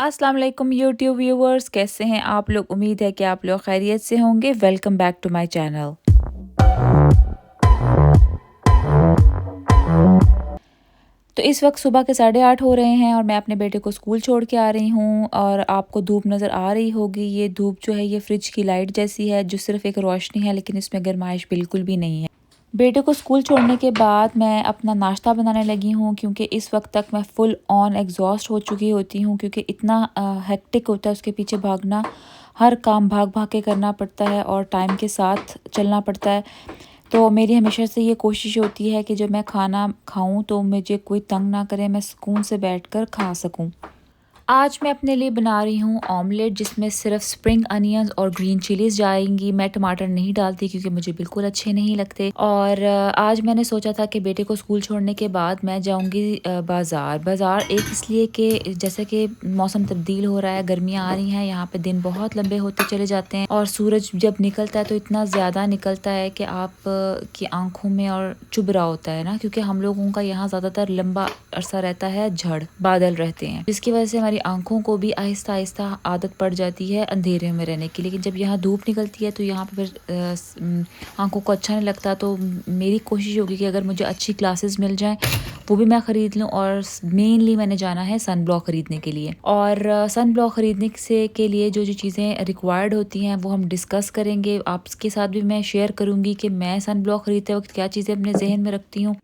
अस्सलाम वालेकुम YouTube viewers, कैसे हैं आप लोग। उम्मीद है कि आप लोग खैरियत से होंगे। Welcome back to my channel. तो इस वक्त सुबह के 8:30 हो रहे हैं और मैं अपने बेटे को स्कूल छोड़ के आ रही हूँ और आपको धूप नज़र आ रही होगी। ये धूप जो है ये फ्रिज की लाइट जैसी है, जो सिर्फ एक रोशनी है लेकिन इसमें गर्माइश बिल्कुल भी नहीं है। बेटे को स्कूल छोड़ने के बाद मैं अपना नाश्ता बनाने लगी हूँ, क्योंकि इस वक्त तक मैं फुल ऑन एग्जॉस्ट हो चुकी होती हूँ, क्योंकि इतना हेक्टिक होता है उसके पीछे भागना। हर काम भाग भाग के करना पड़ता है और टाइम के साथ चलना पड़ता है। तो मेरी हमेशा से ये कोशिश होती है कि जब मैं खाना खाऊं तो मुझे कोई तंग ना करे, मैं सुकून से बैठकर खा सकूं। आज मैं अपने लिए बना रही हूँ ऑमलेट, जिसमें सिर्फ स्प्रिंग अनियंस और ग्रीन चिलीज जाएंगी। मैं टमाटर नहीं डालती क्योंकि मुझे बिल्कुल अच्छे नहीं लगते। और आज मैंने सोचा था कि बेटे को स्कूल छोड़ने के बाद मैं जाऊँगी बाज़ार एक इसलिए कि जैसे कि मौसम तब्दील हो रहा है, गर्मियाँ आ रही हैं, यहाँ पे दिन बहुत लंबे होते चले जाते हैं और सूरज जब निकलता है तो इतना ज़्यादा निकलता है कि आप की आंखों में और चुभ रहा होता है ना, क्योंकि हम लोगों का यहाँ ज़्यादातर लंबा अरसा रहता है, झड़ बादल रहते हैं, जिसकी वजह से हमारी आंखों को भी आहिस्ता आहिस्ता आदत पड़ जाती है अंधेरे में रहने की। लेकिन जब यहाँ धूप निकलती है तो यहाँ पर फिर आंखों को अच्छा नहीं लगता। तो मेरी कोशिश होगी कि अगर मुझे अच्छी क्लासेस मिल जाएं वो भी मैं ख़रीद लूँ। और मेनली मैंने जाना है सन ब्लॉक ख़रीदने के लिए। और सन ब्लॉक ख़रीदने से के लिए जो जो चीज़ें रिक्वायर्ड होती हैं वो हम डिस्कस करेंगे। आपके साथ भी मैं शेयर करूँगी कि मैं सन ब्लॉक ख़रीदते वक्त क्या चीज़ें अपने जहन में रखती हूँ।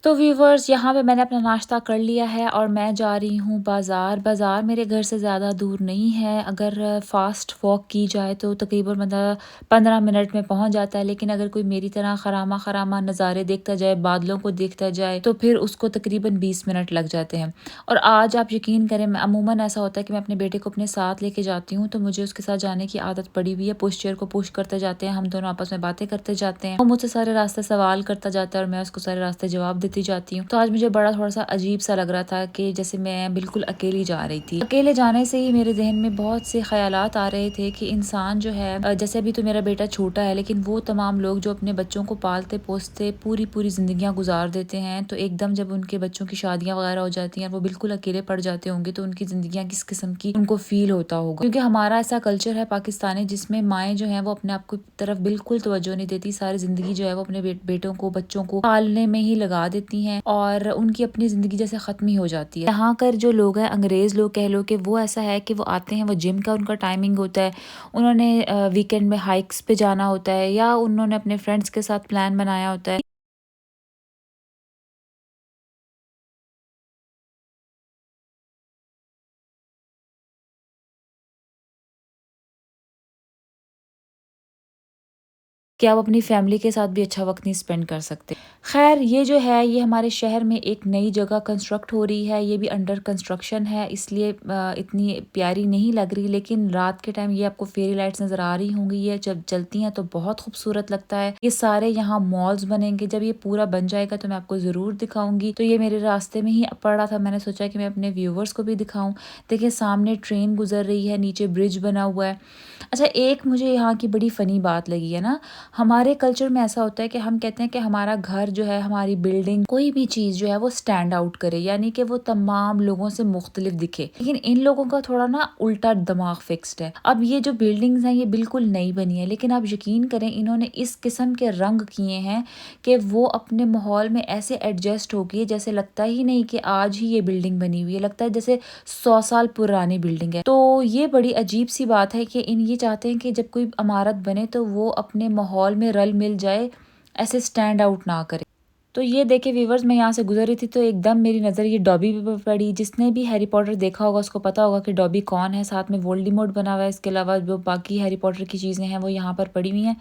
तो व्यूवर्स, यहाँ पे मैंने अपना नाश्ता कर लिया है और मैं जा रही हूँ बाज़ार मेरे घर से ज़्यादा दूर नहीं है। अगर फ़ास्ट वॉक की जाए तो तकरीबन मतलब 15 मिनट में पहुँच जाता है, लेकिन अगर कोई मेरी तरह खरामा खरामा नज़ारे देखता जाए, बादलों को देखता जाए, तो फिर उसको तकरीबन 20 मिनट लग जाते हैं। और आज आप यकीन करें, मैं अमूमन ऐसा होता है कि मैं अपने बेटे को अपने साथ लेके जाती हूँ, तो मुझे उसके साथ जाने की आदत पड़ी हुई है। पुश चेयर को पुश करते जाते हैं, हम दोनों आपस में बातें करते जाते हैं। वो मुझसे सारे रास्ते सवाल करता जाता है और मैं उसको सारे रास्ते जवाब देती जाती हूँ। तो आज मुझे बड़ा थोड़ा सा अजीब सा लग रहा था कि जैसे मैं बिल्कुल अकेली जा रही थी। अकेले जाने से ही मेरे जहन में बहुत से ख्यालात आ रहे थे कि इंसान जो है, जैसे अभी तो मेरा बेटा छोटा है, लेकिन वो तमाम लोग जो अपने बच्चों को पालते पोसते पूरी पूरी जिंदगियां गुजार देते हैं, तो एकदम जब उनके बच्चों की शादियां वगैरह हो जाती हैं, वो बिल्कुल अकेले पड़ जाते होंगे, तो उनकी जिंदगियां किस किस्म की उनको फील होता होगा। क्योंकि हमारा ऐसा कल्चर है पाकिस्तानी, जिसमें माएँ जो है वो अपने आप की तरफ बिल्कुल तवज्जो नहीं देती। सारी जिंदगी जो है वो अपने बेटों को बच्चों को पालने में ही लगा देती हैं और उनकी अपनी ज़िंदगी जैसे ख़त्म ही हो जाती है। यहाँ कर जो लोग हैं, अंग्रेज़ लोग कह लो, कि वो ऐसा है कि वो आते हैं, वो जिम का उनका टाइमिंग होता है, उन्होंने वीकेंड में हाइक्स पे जाना होता है या उन्होंने अपने फ्रेंड्स के साथ प्लान बनाया होता है। कि आप अपनी फैमिली के साथ भी अच्छा वक्त नहीं स्पेंड कर सकते। खैर, ये जो है ये हमारे शहर में एक नई जगह कंस्ट्रक्ट हो रही है, ये भी अंडर कंस्ट्रक्शन है, इसलिए इतनी प्यारी नहीं लग रही। लेकिन रात के टाइम ये आपको फेरी लाइट्स नज़र आ रही होंगी, ये जब जलती हैं तो बहुत खूबसूरत लगता है। ये सारे यहाँ मॉल्स बनेंगे, जब ये पूरा बन जाएगा तो मैं आपको ज़रूर दिखाऊंगी। तो ये मेरे रास्ते में ही पड़ा था, मैंने सोचा कि मैं अपने व्यूवर्स को भी दिखाऊं। देखिए, सामने ट्रेन गुजर रही है, नीचे ब्रिज बना हुआ है। अच्छा, एक मुझे यहाँ की बड़ी फ़नी बात लगी है ना, हमारे कल्चर में ऐसा होता है कि हम कहते हैं कि हमारा घर जो है, हमारी बिल्डिंग, कोई भी चीज़ जो है वो स्टैंड आउट करे, यानी कि वो तमाम लोगों से मुख्तलिफ दिखे। लेकिन इन लोगों का थोड़ा ना उल्टा दिमाग फिक्स्ड है। अब ये जो बिल्डिंग्स हैं ये बिल्कुल नई बनी है, लेकिन आप यकीन करें इन्होंने इस किस्म के रंग किए हैं कि वो अपने माहौल में ऐसे एडजस्ट हो गई, जैसे लगता ही नहीं कि आज ही ये बिल्डिंग बनी हुई है, लगता है जैसे 100 साल पुरानी बिल्डिंग है। तो ये बड़ी अजीब सी बात है कि ये चाहते हैं कि जब कोई इमारत बने तो वो अपने माहौल में रल मिल जाए, ऐसे स्टैंड आउट ना करे। तो ये देखे व्यूवर्स, मैं यहाँ से गुजर रही थी तो एकदम मेरी नज़र ये डॉबी पे पड़ी। जिसने भी हैरी पॉटर देखा होगा उसको पता होगा कि डॉबी कौन है। साथ में वोल्डेमॉर्ट बना हुआ है, इसके अलावा जो बाकी हैरी पॉटर की चीज़ें हैं वो यहाँ पर पड़ी हुई हैं।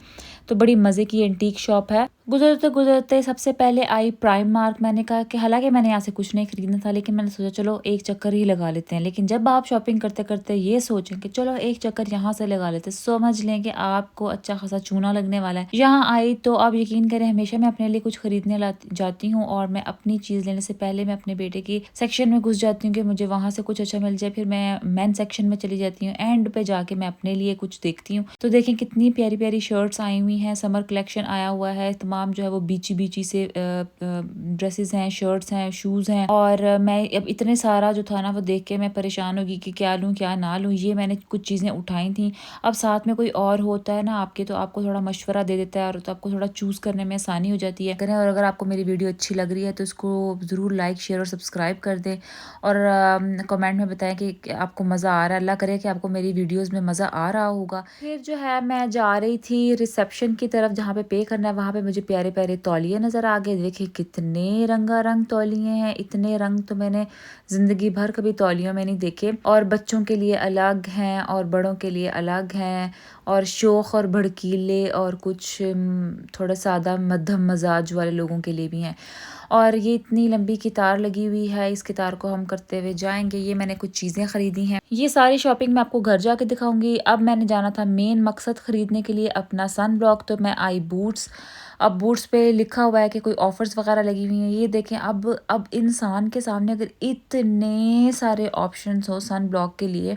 तो बड़ी मज़े की एंटीक शॉप है। गुजरते गुजरते सबसे पहले आई प्राइम मार्क। मैंने कहा कि हालांकि मैंने यहाँ से कुछ नहीं खरीदना था, लेकिन मैंने सोचा चलो एक चक्कर ही लगा लेते हैं। लेकिन जब आप शॉपिंग करते करते ये सोचें कि चलो एक चक्कर यहाँ से लगा लेते, समझ लें कि आपको अच्छा खासा चूना लगने वाला है। यहाँ आई तो आप यकीन करें, हमेशा मैं अपने लिए कुछ खरीदने जाती हूँ और मैं अपनी चीज़ लेने से पहले मैं अपने बेटे की सेक्शन में घुस जाती हूँ कि मुझे वहाँ से कुछ अच्छा मिल जाए। फिर मैं मेन सेक्शन में चली जाती हूँ, एंड पे जाके मैं अपने लिए कुछ देखती हूँ। तो देखें कितनी प्यारी प्यारी शर्ट्स आई हुई हैं, समर कलेक्शन आया हुआ है, तमाम तमाम जो है वो बीची बीची से ड्रेसेस हैं, शर्ट्स हैं, शूज़ हैं। और मैं अब इतने सारा जो था ना वो देख के मैं परेशान होगी कि क्या लूँ क्या ना लूँ। ये मैंने कुछ चीज़ें उठाई थी। अब साथ में कोई और होता है ना आपके, तो आपको थोड़ा मशवरा दे देता है और तो आपको थोड़ा चूज़ करने में आसानी हो जाती है। करें, और अगर आपको मेरी वीडियो अच्छी लग रही है तो इसको ज़रूर लाइक, शेयर और सब्सक्राइब कर दें और कमेंट में बताएं कि आपको मज़ा आ रहा है। अल्लाह करे कि आपको मेरी वीडियोस में मज़ा आ रहा होगा। फिर जो है मैं जा रही थी रिसेप्शन की तरफ, जहाँ पे करना है वहाँ पे मुझे प्यारे प्यारे तौलिए नज़र आ गए। देखिए कितने रंगारंग तौलिए हैं, इतने रंग तो मैंने ज़िंदगी भर कभी तौलियों में नहीं देखे। और बच्चों के लिए अलग हैं और बड़ों के लिए अलग हैं, और शौक़ और भड़कीले और कुछ थोड़ा सादा मध्यम मजाज वाले लोगों के लिए भी हैं। और ये इतनी लंबी कतार लगी हुई है, इस कतार को हम करते हुए जाएंगे। ये मैंने कुछ चीज़ें ख़रीदी हैं, ये सारी शॉपिंग मैं आपको घर जाके दिखाऊंगी। अब मैंने जाना था मेन मकसद ख़रीदने के लिए अपना सन ब्लॉक, तो मैं आई बूट्स। अब बूट्स पे लिखा हुआ है कि कोई ऑफ़र्स वगैरह लगी हुई हैं। ये देखें, अब इंसान के सामने अगर इतने सारे ऑप्शंस हो सन ब्लॉक के लिए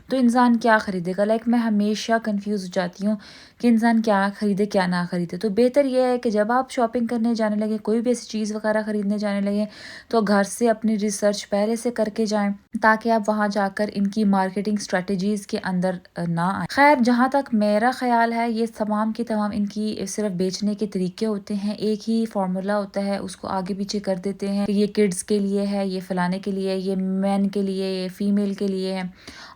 तो इंसान क्या ख़रीदेगा। लाइक मैं हमेशा कंफ्यूज हो जाती हूँ कि इंसान क्या ख़रीदे क्या ना ख़रीदे। तो बेहतर यह है कि जब आप शॉपिंग करने जाने लगे, कोई भी ऐसी चीज़ वगैरह ख़रीदने जाने लगे, तो घर से अपनी रिसर्च पहले से करके जाएं, ताकि आप वहाँ जाकर इनकी मार्केटिंग स्ट्रेटजीज़ के अंदर ना आए। खैर, जहाँ तक मेरा ख्याल है, ये तमाम की तमाम इनकी सिर्फ बेचने के तरीके होते हैं। एक ही फार्मूला होता है, उसको आगे पीछे कर देते हैं कि ये किड्स के लिए है, ये फलाने के लिए, ये मैन के लिए, ये फीमेल के लिए है।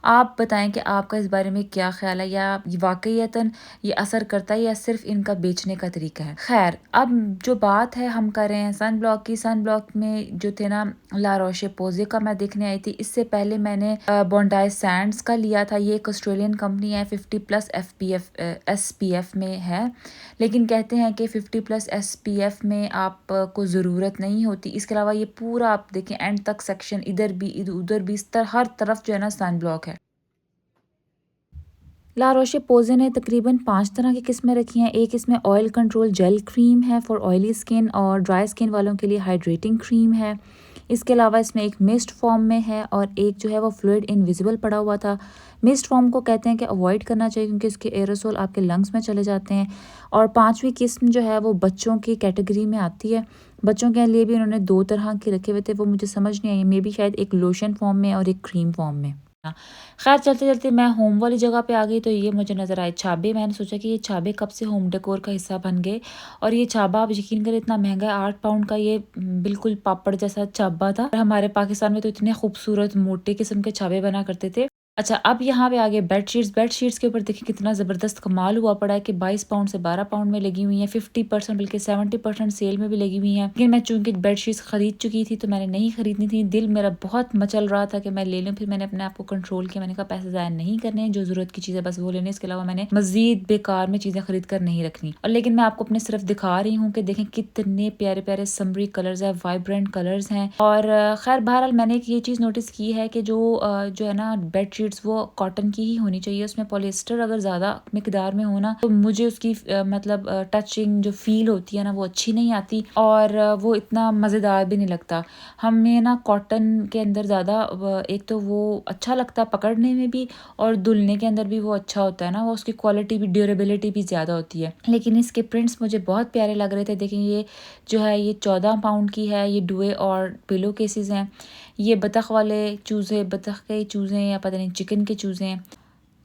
आप बताएं कि आपका इस बारे में क्या ख्याल है, या वाकईतन ये असर करता है या सिर्फ इनका बेचने का तरीका है। खैर, अब जो बात है हम कर रहे हैं सन ब्लॉक की। सन ब्लॉक में जो थे ना, ला रोशे पोजे का मैं देखने आई थी। इससे पहले मैंने बॉन्डाई सैंड्स का लिया था। ये एक ऑस्ट्रेलियन कंपनी है, 50+ SPF में है, लेकिन कहते हैं कि 50+ SPF में आपको ज़रूरत नहीं होती। इसके अलावा ये पूरा आप देखें एंड तक सेक्शन, इधर भी उधर भी, हर तरफ जो है ना सन ब्लॉक है। ला रोशे पोजे ने तकरीबन 5 तरह की किस्में रखी हैं। एक इसमें ऑयल कंट्रोल जेल क्रीम है फॉर ऑयली स्किन, और ड्राई स्किन वालों के लिए हाइड्रेटिंग क्रीम है। इसके अलावा इसमें एक मिस्ट फॉर्म में है, और एक जो है वो फ्लूइड इनविजिबल पड़ा हुआ था। मिस्ट फॉर्म को कहते हैं कि अवॉइड करना चाहिए, क्योंकि इसके एरोसोल आपके लंग्स में चले जाते हैं। और 5वीं किस्म जो है वो बच्चों की कैटेगरी में आती है। बच्चों के लिए भी उन्होंने 2 तरह के रखे हुए थे, वो मुझे समझ नहीं आई। मे बी शायद एक लोशन फॉर्म में और एक क्रीम फॉर्म में। खैर, चलते चलते मैं होम वाली जगह पे आ गई, तो ये मुझे नज़र आए छाबे। मैंने सोचा कि ये छाबे कब से होम डेकोर का हिस्सा बन गए। और ये छाबा, आप यकीन करें, इतना महंगा है, 8 पाउंड का। ये बिल्कुल पापड़ जैसा छाबा था। हमारे पाकिस्तान में तो इतने खूबसूरत मोटे किस्म के छाबे बना करते थे। अच्छा, अब यहाँ पे आगे बेडशीट्स के ऊपर देखिए कितना ज़बरदस्त कमाल हुआ पड़ा है कि 22 पाउंड से 12 पाउंड में लगी हुई हैं। 50% बल्कि 70% सेल में भी लगी हुई हैं। लेकिन मैं चूंकि बेडशीट्स खरीद चुकी थी तो मैंने नहीं खरीदनी थी। दिल मेरा बहुत मचल रहा था कि मैं ले लूँ, फिर मैंने अपने आप को कंट्रोल किया। मैंने कहा पैसे ज़ाया नहीं करने, जो ज़रूरत की चीज़ें बस वो लेने, इसके अलावा मैंने मजीद बेकार में चीज़ें खरीद कर नहीं रखनी। और लेकिन मैं आपको अपने सिर्फ दिखा रही हूँ कि देखें कितने प्यारे प्यारे समरी कलर्स है, वाइब्रेंट कलर्स हैं। और खैर, बहरहाल मैंने एक ये चीज़ नोटिस की है कि जो है ना बेडशीट्स, वो कॉटन की ही होनी चाहिए। उसमें पॉलिएस्टर अगर ज़्यादा मिकदार में हो ना, तो मुझे उसकी मतलब टचिंग जो फील होती है ना, वो अच्छी नहीं आती, और वो इतना मज़ेदार भी नहीं लगता। हमें ना कॉटन के अंदर ज़्यादा एक तो वो अच्छा लगता है पकड़ने में भी, और धुलने के अंदर भी वो अच्छा होता है ना, वो उसकी क्वालिटी भी, ड्यूरेबिलिटी भी ज़्यादा होती है। लेकिन इसके प्रिंट्स मुझे बहुत प्यारे लग रहे थे। देखें, ये जो है ये 14 पाउंड की है। ये डुए और पिलो केसेस हैं। ये बतख वाले चूज़े, बतख के चूज़े या पता नहीं चिकन के चूज़े हैं।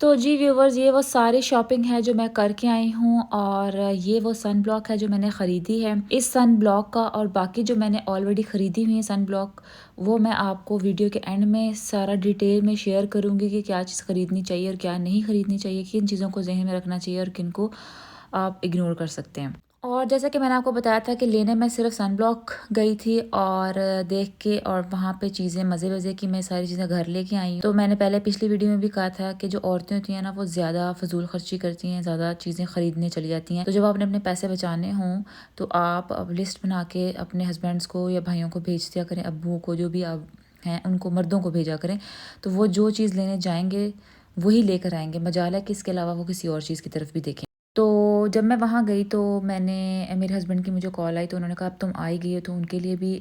तो जी व्यूवर्स, ये वो सारी शॉपिंग है जो मैं करके आई हूँ, और ये वो सन ब्लॉक है जो मैंने ख़रीदी है। इस सन ब्लॉक का और बाकी जो मैंने ऑलरेडी ख़रीदी हुई है सन ब्लॉक, वो मैं आपको वीडियो के एंड में सारा डिटेल में शेयर करूँगी कि क्या चीज़ ख़रीदनी चाहिए और क्या नहीं ख़रीदनी चाहिए, किन चीज़ों को जहन में रखना चाहिए और किन को आप इग्नोर कर सकते हैं। और जैसा कि मैंने आपको बताया था कि लेने मैं सिर्फ सन ब्लॉक गई थी, और देख के और वहाँ पे चीज़ें मज़े की मैं सारी चीज़ें घर लेके आई हूँ। तो मैंने पहले पिछली वीडियो में भी कहा था कि जो औरतें होती हैं ना, वो ज़्यादा फजूल खर्ची करती हैं, ज़्यादा चीज़ें ख़रीदने चली जाती हैं। तो जब आपने अपने पैसे बचाने हों, तो आप अब लिस्ट बना के अपने हस्बैंड्स को या भाइयों को भेज दिया करें, अब्बू को, जो भी अब हैं उनको, मर्दों को भेजा करें। तो वो जो चीज़ लेने जाएंगे वही लेकर आएंगे, मजाल है कि इसके अलावा वो किसी और चीज़ की तरफ भी देखें। तो जब मैं वहाँ गई तो मेरे हस्बैंड की मुझे कॉल आई, तो उन्होंने कहा अब तुम आई गई हो तो उनके लिए भी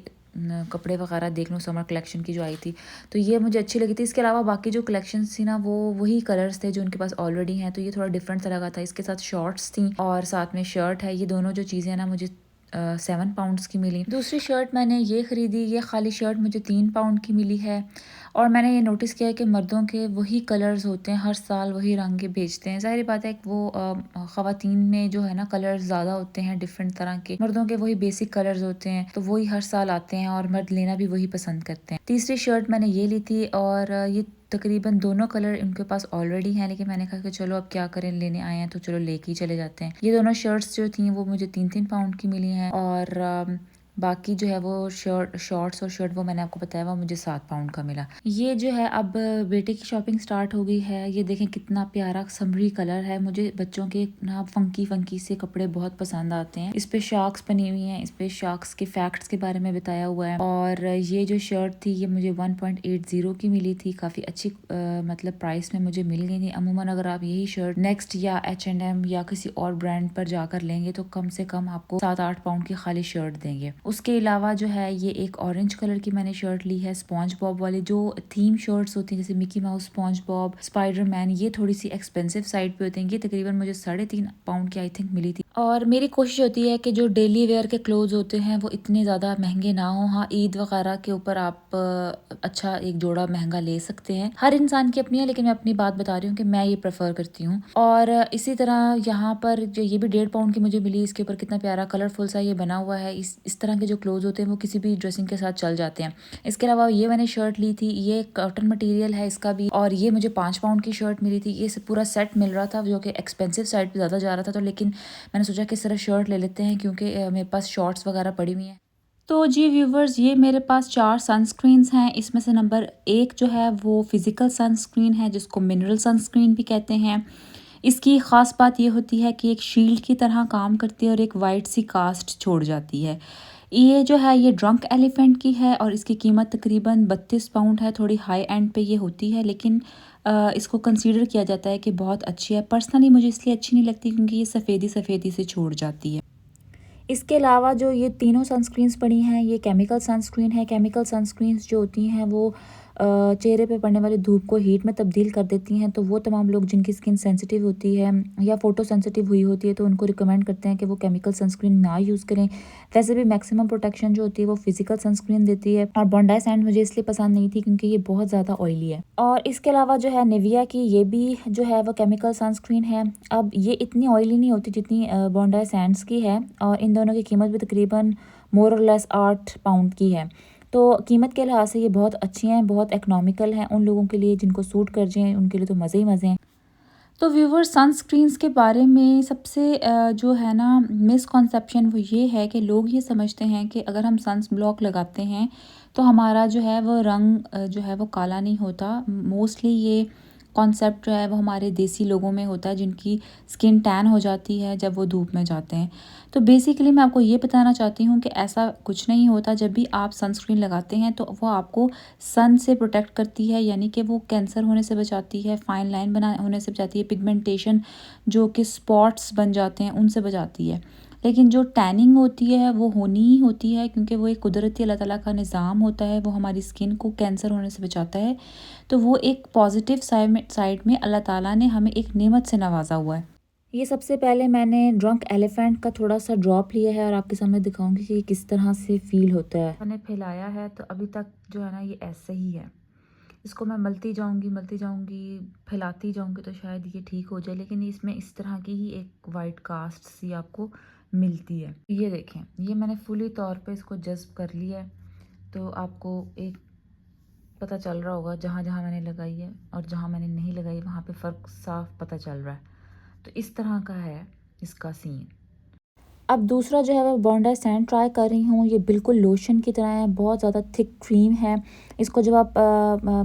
कपड़े वगैरह देख लो, समर कलेक्शन की जो आई थी, तो ये मुझे अच्छी लगी थी। इसके अलावा बाकी जो कलेक्शंस थी ना, वो वही कलर्स थे जो उनके पास ऑलरेडी हैं, तो ये थोड़ा डिफरेंट सा लगा था। इसके साथ शॉर्ट्स थी और साथ में शर्ट है। ये दोनों जो चीज़ें हैं ना, मुझे 7 पाउंड्स की मिली। दूसरी शर्ट मैंने ये ख़रीदी, ये खाली शर्ट मुझे 3 पाउंड की मिली है। और मैंने ये नोटिस किया है कि मर्दों के वही कलर्स होते हैं, हर साल वही रंग के बेचते हैं। ज़ाहिर बात है कि वो ख़वातीन में जो है ना कलर्स ज़्यादा होते हैं डिफरेंट तरह के, मर्दों के वही बेसिक कलर्स होते हैं तो वही हर साल आते हैं और मर्द लेना भी वही पसंद करते हैं। तीसरी शर्ट मैंने ये ली थी और ये तकरीबन दोनों कलर इनके पास ऑलरेडी हैं, लेकिन मैंने कहा कि चलो अब क्या करें, लेने आए हैं तो चलो लेके ही चले जाते हैं। ये दोनों शर्ट्स जो थी वो मुझे 3-3 पाउंड की मिली हैं और बाकी जो है वो शॉर्ट्स और शर्ट वो मैंने आपको बताया वो मुझे 7 पाउंड का मिला। ये जो है अब बेटे की शॉपिंग स्टार्ट हो गई है। ये देखें कितना प्यारा समरी कलर है। मुझे बच्चों के ना फंकी फंकी से कपड़े बहुत पसंद आते हैं। इस पे शार्क्स बनी हुई हैं, इस पे शार्क्स के फैक्ट्स के बारे में बताया हुआ है। और ये जो शर्ट थी ये मुझे 1.80 की मिली थी। काफ़ी अच्छी मतलब प्राइस में मुझे मिल गई थी। अमूमन अगर आप यही शर्ट नेक्स्ट या H&M या किसी और ब्रांड पर जाकर लेंगे तो कम से कम आपको 7-8 पाउंड की खाली शर्ट देंगे। उसके अलावा जो है ये एक ऑरेंज कलर की मैंने शर्ट ली है, स्पॉन्ज बॉब वाली। जो थीम शर्ट्स होती हैं जैसे Mickey mouse, sponge Bob, Spiderman, ये थोड़ी सी एक्सपेंसिव साइड पे होती हैं। ये तकरीबन मुझे 3.5 पाउंड की आई थिंक मिली थी। और मेरी कोशिश होती है कि जो डेली वेयर के क्लोथ्स होते हैं वो इतने ज़्यादा महंगे ना हो। हाँ, ईद वगैरह के ऊपर आप अच्छा एक जोड़ा महंगा ले सकते हैं, हर इंसान की अपनी है, लेकिन मैं अपनी बात बता रही हूँ कि मैं ये प्रेफर करती हूँ। और इसी तरह यहाँ पर जो ये भी 1.5 पाउंड की मुझे मिली। इसके ऊपर कितना प्यारा कलरफुल सा ये बना हुआ है। इस तरह के जो क्लोथ्स होते हैं वो किसी भी ड्रेसिंग के साथ चल जाते हैं। इसके अलावा ये मैंने शर्ट ली थी, ये कॉटन मटेरियल है इसका भी, और ये मुझे 5 पाउंड की शर्ट मिली थी। ये पूरा सेट मिल रहा था जो कि एक्सपेंसिव साइड पे ज़्यादा जा रहा था, तो लेकिन मैंने सोचा कि इस तरह शर्ट ले लेते हैं क्योंकि मेरे पास शॉर्ट्स वगैरह पड़ी हुई हैं। तो जी व्यूवर्स, ये मेरे पास 4 सनस्क्रीन्स हैं। इसमें से नंबर 1 जो है वो फिज़िकल सनस्क्रीन है जिसको मिनरल सनस्क्रीन भी कहते हैं। इसकी ख़ास बात ये होती है कि एक शील्ड की तरह काम करती है और एक वाइट सी कास्ट छोड़ जाती है। ये जो है ये ड्रंक एलिफेंट की है और इसकी कीमत तकरीबन 32 पाउंड है। थोड़ी हाई एंड पे ये होती है, लेकिन इसको कंसीडर किया जाता है कि बहुत अच्छी है। पर्सनली मुझे इसलिए अच्छी नहीं लगती क्योंकि ये सफ़ेदी सफ़ेदी से छोड़ जाती है। इसके अलावा जो ये तीनों सनस्क्रीन्स पड़ी हैं ये केमिकल सनस्क्रीन है। केमिकल सनस्क्रीन्स जो होती हैं वो चेहरे पे पड़ने वाली धूप को हीट में तब्दील कर देती हैं। तो वो तमाम लोग जिनकी स्किन सेंसिटिव होती है या फ़ोटो सेंसिटिव हुई होती है तो उनको रिकमेंड करते हैं कि वो केमिकल सनस्क्रीन ना यूज़ करें। वैसे भी मैक्सिमम प्रोटेक्शन जो होती है वो फिजिकल सनस्क्रीन देती है। और बॉन्डाई सैंड मुझे इसलिए पसंद नहीं थी क्योंकि ये बहुत ज़्यादा ऑयली है। और इसके अलावा जो है निविया की ये भी जो है वो केमिकल सनस्क्रीन है। अब ये इतनी ऑयली नहीं होती जितनी बॉन्डाई सैंड्स की है और इन दोनों की कीमत भी तकरीबन मोर और लेस 8 पाउंड की है। तो कीमत के लिहाज से ये बहुत अच्छी हैं, बहुत इकनॉमिकल हैं। उन लोगों के लिए जिनको सूट कर जाएँ उनके लिए तो मज़े ही मज़े हैं। तो व्यूवर्स, सनस्क्रीन्स के बारे में सबसे जो है ना मिसकॉन्सेप्शन वो ये है कि लोग ये समझते हैं कि अगर हम सनब्लॉक लगाते हैं तो हमारा जो है वो रंग जो है वो काला नहीं होता। मोस्टली ये कॉन्सेप्ट जो है वो हमारे देसी लोगों में होता है जिनकी स्किन टैन हो जाती है जब वो धूप में जाते हैं। तो बेसिकली मैं आपको ये बताना चाहती हूँ कि ऐसा कुछ नहीं होता। जब भी आप सनस्क्रीन लगाते हैं तो वो आपको सन से प्रोटेक्ट करती है, यानी कि वो कैंसर होने से बचाती है, फाइन लाइन बना होने से बचाती है, पिगमेंटेशन जो कि स्पॉट्स बन जाते हैं उनसे बचाती है। लेकिन जो टैनिंग होती है वो होनी ही होती है क्योंकि वो एक कुदरती अल्लाह ताला का निज़ाम होता है। वो हमारी स्किन को कैंसर होने से बचाता है। तो वो एक पॉजिटिव साइड में अल्लाह ताला ने हमें एक नेमत से नवाजा हुआ है। ये सबसे पहले मैंने ड्रंक एलिफेंट का थोड़ा सा ड्रॉप लिया है और आपके सामने दिखाऊंगी कि ये किस तरह से फील होता है। मैंने फैलाया है तो अभी तक जो है ना ये ऐसे ही है। इसको मैं मलती जाऊंगी फैलाती जाऊंगी तो शायद ये ठीक हो जाए, लेकिन इसमें इस तरह की ही एक वाइट कास्ट सी आपको मिलती है। ये देखें, ये मैंने फुली तौर पे इसको जज्ब कर लिया है। तो आपको एक पता चल रहा होगा जहाँ जहाँ मैंने लगाई है और जहाँ मैंने नहीं लगाई वहाँ पे फ़र्क साफ पता चल रहा है। तो इस तरह का है इसका सीन। अब दूसरा जो है वो बॉन्डाई सैंड ट्राई कर रही हूँ। ये बिल्कुल लोशन की तरह है, बहुत ज़्यादा थिक क्रीम है। इसको जब आप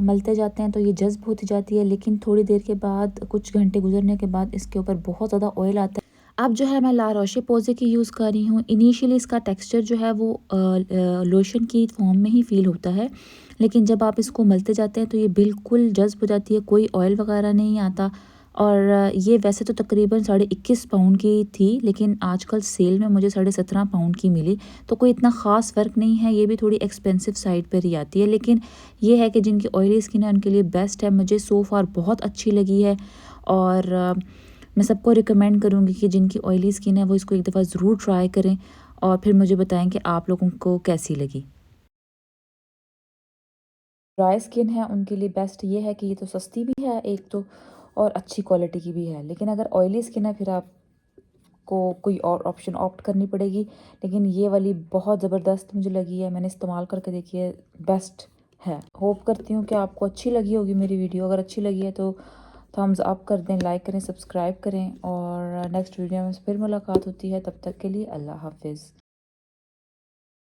मलते जाते हैं तो ये जज्ब होती जाती है, लेकिन थोड़ी देर के बाद, कुछ घंटे गुजरने के बाद इसके ऊपर बहुत ज़्यादा ऑयल आता है। अब जो है मैं ला रोशे पोज़े की यूज़ कर रही हूँ। इनिशियली इसका टेक्सचर जो है वो लोशन की फॉर्म में ही फ़ील होता है, लेकिन जब आप इसको मलते जाते हैं तो ये बिल्कुल जज्ब हो जाती है, कोई ऑयल वगैरह नहीं आता। और ये वैसे तो तकरीबन 21.5 पाउंड की थी, लेकिन आजकल सेल में मुझे 17.5 पाउंड की मिली। तो कोई इतना ख़ास फ़र्क नहीं है, ये भी थोड़ी एक्सपेंसिव साइड पर ही आती है, लेकिन ये है कि जिनकी ऑयली स्किन है उनके लिए बेस्ट है। मुझे सो फार बहुत अच्छी लगी है और मैं सबको रिकमेंड करूँगी कि जिनकी ऑयली स्किन है वो इसको एक दफ़ा ज़रूर ट्राई करें। और फिर मुझे बताएं कि आप लोगों को कैसी लगी। ड्राई स्किन है उनके लिए बेस्ट ये है कि ये तो सस्ती भी है एक तो, और अच्छी क्वालिटी की भी है। लेकिन अगर ऑयली स्किन है फिर आपको कोई और ऑप्शन ऑप्ट करनी पड़ेगी। लेकिन ये वाली बहुत ज़बरदस्त मुझे लगी है, मैंने इस्तेमाल करके देखी है, बेस्ट है। होप करती हूँ कि आपको अच्छी लगी होगी मेरी वीडियो। अगर अच्छी लगी है तो थम्स अप कर दें, लाइक करें, सब्सक्राइब करें, और नेक्स्ट वीडियो में फिर मुलाकात होती है। तब तक के लिए अल्लाह हाफिज़।